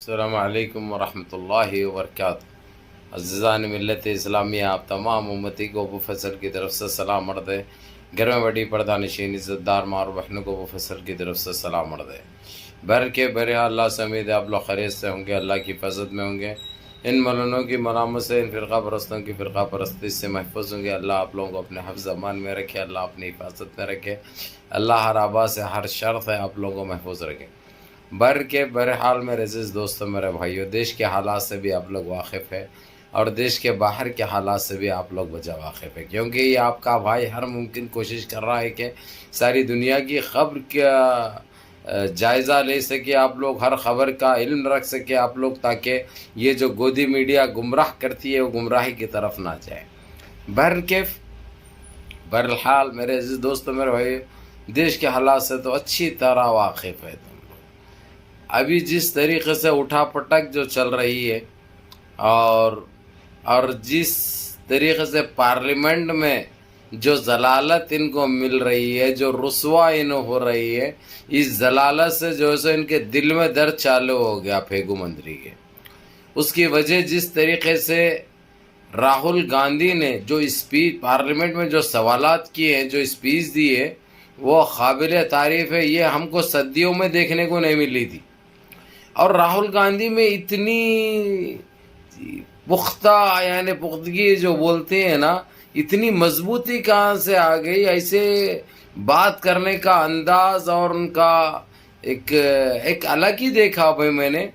السلام علیکم ورحمۃ اللہ وبرکاتہ۔ عزیزان ملت اسلامیہ، آپ تمام امتی کو ابو فصل کی طرف سے سلام عرض ہے۔ گھر میں بڑی پردہ نشین عزت دار ماں اور بہنوں کو ابو فصل کی طرف سے سلام عرض ہے۔ بر کے بر اللہ سے امید ہے آپ لوگ خیریت سے ہوں گے، اللہ کی حفاظت میں ہوں گے، ان ملونوں کی ملامت سے، ان فرقہ پرستوں کی فرقہ پرستی سے محفوظ ہوں گے۔ اللہ آپ لوگوں کو اپنے حفظ امان میں رکھے، اللہ اپنی حفاظت میں رکھے، اللہ ہر آبا سے، ہر شر سے آپ لوگوں کو محفوظ رکھے۔ بر کے بہرحال میرے عزیز دوستوں، میرے بھائیوں، دیش کے حالات سے بھی آپ لوگ واقف ہیں اور دیش کے باہر کے حالات سے بھی آپ لوگ بجا واقف ہیں، کیونکہ یہ آپ کا بھائی ہر ممکن کوشش کر رہا ہے کہ ساری دنیا کی خبر کا جائزہ لے سکے، آپ لوگ ہر خبر کا علم رکھ سکے آپ لوگ، تاکہ یہ جو گودی میڈیا گمراہ کرتی ہے وہ گمراہی کی طرف نہ جائے۔ بہرحال میرے عزیز دوستوں، میرے بھائی، دیش کے حالات سے تو اچھی طرح واقف ہے۔ ابھی جس طریقے سے اٹھا پٹک جو چل رہی ہے اور جس طریقے سے پارلیمنٹ میں جو ضلالت ان کو مل رہی ہے، جو رسوا انہوں ہو رہی ہے، اس ضلالت سے جو ہے ان کے دل میں درد چالو ہو گیا پھیگو مندری کے۔ اس کی وجہ جس طریقے سے راہل گاندھی نے جو اسپیچ پارلیمنٹ میں جو سوالات کیے ہیں، جو اسپیچ دی ہے، وہ قابل تعریف ہے۔ یہ ہم کو صدیوں میں دیکھنے کو نہیں ملی تھی، اور راہل گاندھی میں اتنی پختہ یعنی پختگی جو بولتے ہیں نا، اتنی مضبوطی کہاں سے آ گئی؟ ایسے بات کرنے کا انداز اور ان کا ایک الگ ہی دیکھا بھائی میں نے،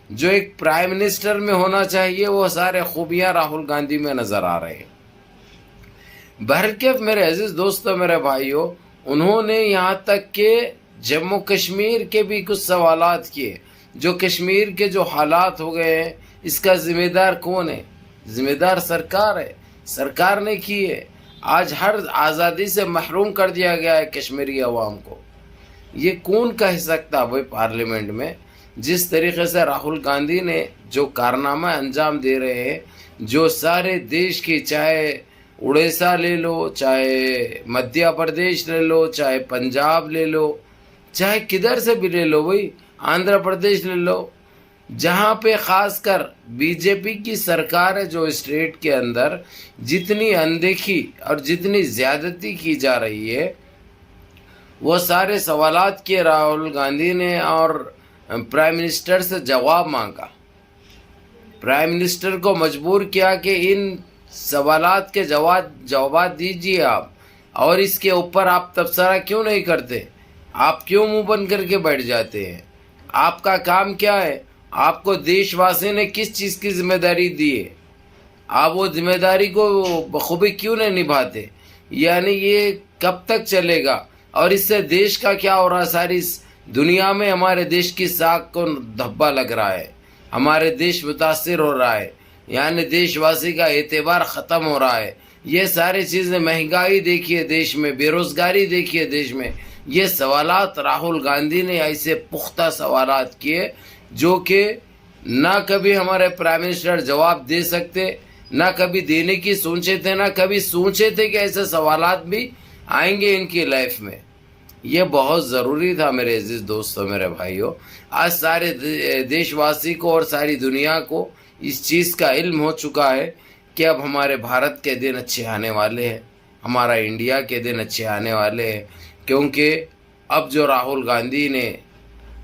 جو ایک پرائم منسٹر میں ہونا چاہیے وہ سارے خوبیاں راہل گاندھی میں نظر آ رہے ہیں۔ بہرکیف میرے عزیز دوستوں، میرے بھائیوں، انہوں نے یہاں تک کہ جموں کشمیر کے بھی کچھ سوالات کیے، جو کشمیر کے جو حالات ہو گئے ہیں، اس کا ذمہ دار کون ہے؟ ذمہ دار سرکار ہے، سرکار نے کی ہے۔ آج ہر آزادی سے محروم کر دیا گیا ہے کشمیری عوام کو۔ یہ کون کہہ سکتا بھائی پارلیمنٹ میں؟ جس طریقے سے راہل گاندھی نے جو کارنامہ انجام دے رہے ہیں، جو سارے دیش کی، چاہے اڑیسہ لے لو، چاہے مدھیہ پردیش لے لو، چاہے پنجاب لے لو، چاہے کدھر سے بھی لے لو بھائی، آندھرا پردیش لے لو، جہاں پہ خاص کر بی جے پی کی سرکار ہے، جو اسٹیٹ کے اندر جتنی اندیکھی اور جتنی زیادتی کی جا رہی ہے، وہ سارے سوالات کیے راہل گاندھی نے، اور پرائم منسٹر سے جواب مانگا۔ پرائم منسٹر کو مجبور کیا کہ ان سوالات کے جوابات دیجیے آپ، اور اس کے اوپر آپ تبصرہ کیوں نہیں کرتے؟ آپ کیوں منہ بند کر کے بیٹھ جاتے ہیں؟ آپ کا کام کیا ہے؟ آپ کو دیش واسی نے کس چیز کی ذمہ داری دی ہے؟ آپ وہ ذمہ داری کو بخوبی کیوں نہیں نبھاتے؟ یعنی یہ کب تک چلے گا؟ اور اس سے دیش کا کیا ہو رہا ہے؟ ساری دنیا میں ہمارے دیش کی ساکھ کو دھبا لگ رہا ہے، ہمارے دیش متاثر ہو رہا ہے، یعنی دیش واسی کا اعتبار ختم ہو رہا ہے۔ یہ ساری چیزیں، مہنگائی دیکھیے دیش میں، بے روزگاری دیکھیے دیش میں۔ یہ سوالات راہل گاندھی نے ایسے پختہ سوالات کیے جو کہ نہ کبھی ہمارے پرائم منسٹر جواب دے سکتے، نہ کبھی دینے کی سوچے تھے، نہ کبھی سوچے تھے کہ ایسے سوالات بھی آئیں گے ان کی لائف میں۔ یہ بہت ضروری تھا میرے عزیز دوستوں، میرے بھائیوں۔ آج سارے دیش واسی کو اور ساری دنیا کو اس چیز کا علم ہو چکا ہے کہ اب ہمارے بھارت کے دن اچھے آنے والے ہیں، ہمارا انڈیا کے دن اچھے آنے والے ہیں، کیونکہ اب جو راہل گاندھی نے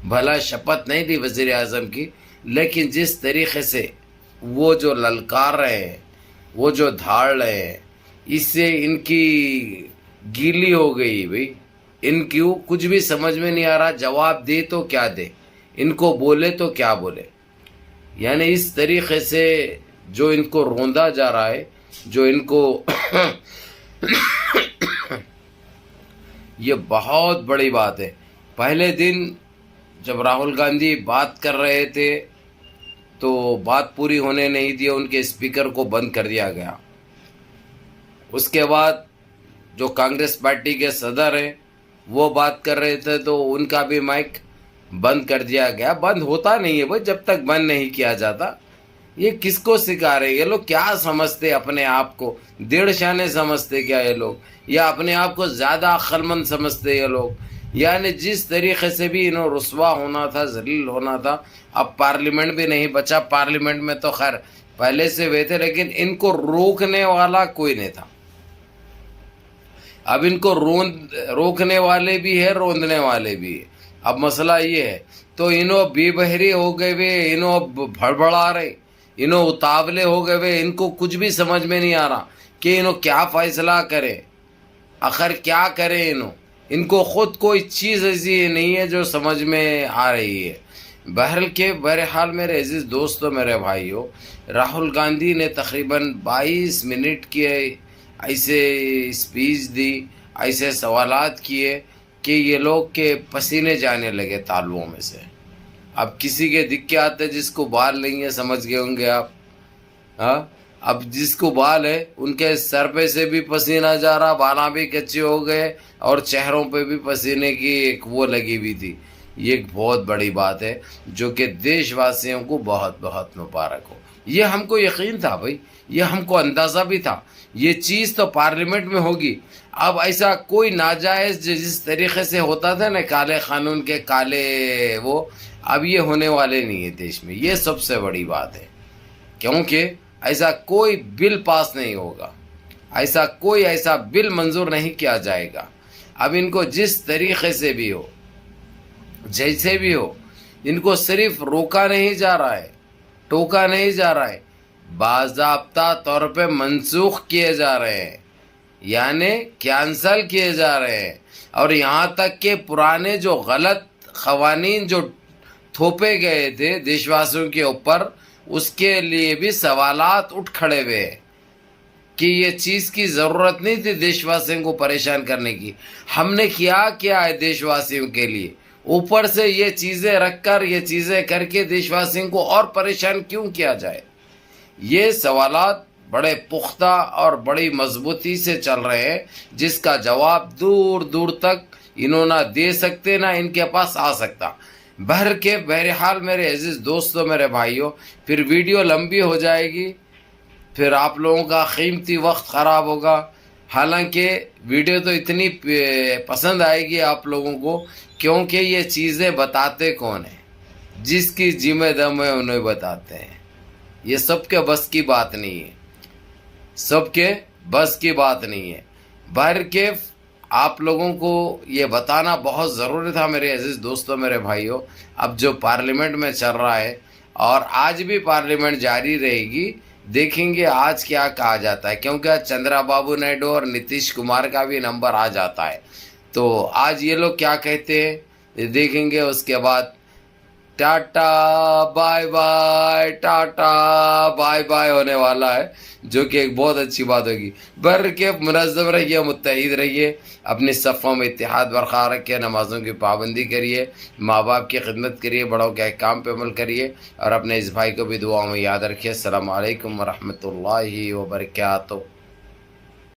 بھلا شپت نہیں دی وزیر اعظم کی، لیکن جس طریقے سے وہ جو للکار رہے ہیں، وہ جو دھاڑ رہے ہیں، اس سے ان کی گیلی ہو گئی بھئی۔ ان کیوں کچھ بھی سمجھ میں نہیں آ رہا، جواب دے تو کیا دے، ان کو بولے تو کیا بولے۔ یعنی اس طریقے سے جو ان کو روندا جا رہا ہے، جو ان کو یہ بہت بڑی بات ہے۔ پہلے دن جب راہل گاندھی بات کر رہے تھے تو بات پوری ہونے نہیں دی، ان کے اسپیکر کو بند کر دیا گیا۔ اس کے بعد جو کانگریس پارٹی کے صدر ہیں وہ بات کر رہے تھے تو ان کا بھی مائک بند کر دیا گیا۔ بند ہوتا نہیں ہے بھائی جب تک بند نہیں کیا جاتا۔ یہ کس کو سکھا رہے؟ یہ لوگ کیا سمجھتے اپنے آپ کو؟ 1.5 شانے سمجھتے کیا یہ لوگ؟ یا اپنے آپ کو زیادہ عقل مند سمجھتے یہ لوگ؟ یعنی جس طریقے سے بھی انہوں رسوا ہونا تھا، ذلیل ہونا تھا، اب پارلیمنٹ بھی نہیں بچا. پارلیمنٹ میں تو خیر پہلے سے ہوئے تھے لیکن ان کو روکنے والا کوئی نہیں تھا. اب ان کو روکنے والے بھی ہے, روندنے والے بھی ہے. اب مسئلہ یہ ہے تو انہوں بے بہری ہو گئے ہوئے, انہوں بھڑبڑا رہے, انہوں اتاولے ہو گئے ہوئے. ان کو کچھ بھی سمجھ میں نہیں آ رہا کہ انہوں کیا فیصلہ کرے, آخر کیا کرے انہوں. ان کو خود کوئی چیز ایسی نہیں ہے جو سمجھ میں آ رہی ہے. بہرحال میرے عزیز دوستو, میرے بھائیو, راہل گاندھی نے تقریباً 22 منٹ کی ایسے اسپیچ دی, ایسے سوالات کیے کہ یہ لوگ کے پسینے جانے لگے تالوؤں میں سے. اب کسی کے دکھ کے آتے جس کو بال نہیں ہے, سمجھ گئے ہوں گے آپ. ہاں, اب جس کو بال ہے ان کے سر پہ سے بھی پسینہ جا رہا, بالاں بھی کچے ہو گئے اور چہروں پہ بھی پسینے کی ایک وہ لگی ہوئی تھی. یہ ایک بہت بڑی بات ہے جو کہ دیش واسیوں کو بہت بہت مبارک ہو. یہ ہم کو یقین تھا بھائی, یہ ہم کو اندازہ بھی تھا یہ چیز تو پارلیمنٹ میں ہوگی. اب ایسا کوئی ناجائز جس طریقے سے ہوتا تھا نا, کالے قانون کے کالے وہ, اب یہ ہونے والے نہیں ہے دیش میں. یہ سب سے بڑی بات ہے کیونکہ ایسا کوئی بل پاس نہیں ہوگا, ایسا بل منظور نہیں کیا جائے گا. اب ان کو جس طریقے سے بھی ہو, جیسے بھی ہو, ان کو صرف روکا نہیں جا رہا ہے, ٹوکا نہیں جا رہا ہے, باضابطہ طور پہ منسوخ کیے جا رہے ہیں, یعنی کینسل کیے جا رہے ہیں. اور یہاں تک کہ پرانے جو غلط قوانین جو تھوپے گئے تھے دیش واسیوں کے اوپر, اس کے لیے بھی سوالات اٹھ کھڑے ہوئے کہ یہ چیز کی ضرورت نہیں تھی دیش واسیوں کو پریشان کرنے کی. ہم نے کیا ہے دیش واسیوں کے لیے, اوپر سے یہ چیزیں رکھ کر, یہ چیزیں کر کے دیش واسیوں کو اور پریشان کیوں کیا جائے. یہ سوالات بڑے پختہ اور بڑی مضبوطی سے چل رہے ہیں جس کا جواب دور دور تک انہوں نہ دے سکتے نہ ان کے پاس آ سکتا. بہرحال میرے عزیز دوستو, میرے بھائیوں, پھر ویڈیو لمبی ہو جائے گی, پھر آپ لوگوں کا قیمتی وقت خراب ہوگا. حالانکہ ویڈیو تو اتنی پسند آئے گی آپ لوگوں کو کیونکہ یہ چیزیں بتاتے کون ہیں, جس کی ذمہ دم ہے انہیں بتاتے ہیں. یہ سب کے بس کی بات نہیں ہے, سب کے بس کی بات نہیں ہے. بہرکیف آپ لوگوں کو یہ بتانا بہت ضروری تھا میرے عزیز دوستو, میرے بھائیوں. اب جو پارلیمنٹ میں چل رہا ہے اور آج بھی پارلیمنٹ جاری رہے گی, دیکھیں گے آج کیا کہا جاتا ہے, کیونکہ آج چندرا بابو نائیڈو اور نتیش کمار کا بھی نمبر آ جاتا ہے. تو آج یہ لوگ کیا کہتے ہیں دیکھیں گے. اس کے بعد tata bye bye, tata bye bye ہونے والا ہے, جو کہ ایک بہت اچھی بات ہوگی. برکیف منظم رہیے, متحد رہیے, اپنی صفوں میں اتحاد برقرار رکھیے, نمازوں کی پابندی کریے, ماں باپ کی خدمت کریے, بڑوں کے احکام پہ عمل کریے, اور اپنے اس بھائی کو بھی دعاؤں میں یاد رکھیے. السلام علیکم ورحمۃ اللہ وبرکاتہ.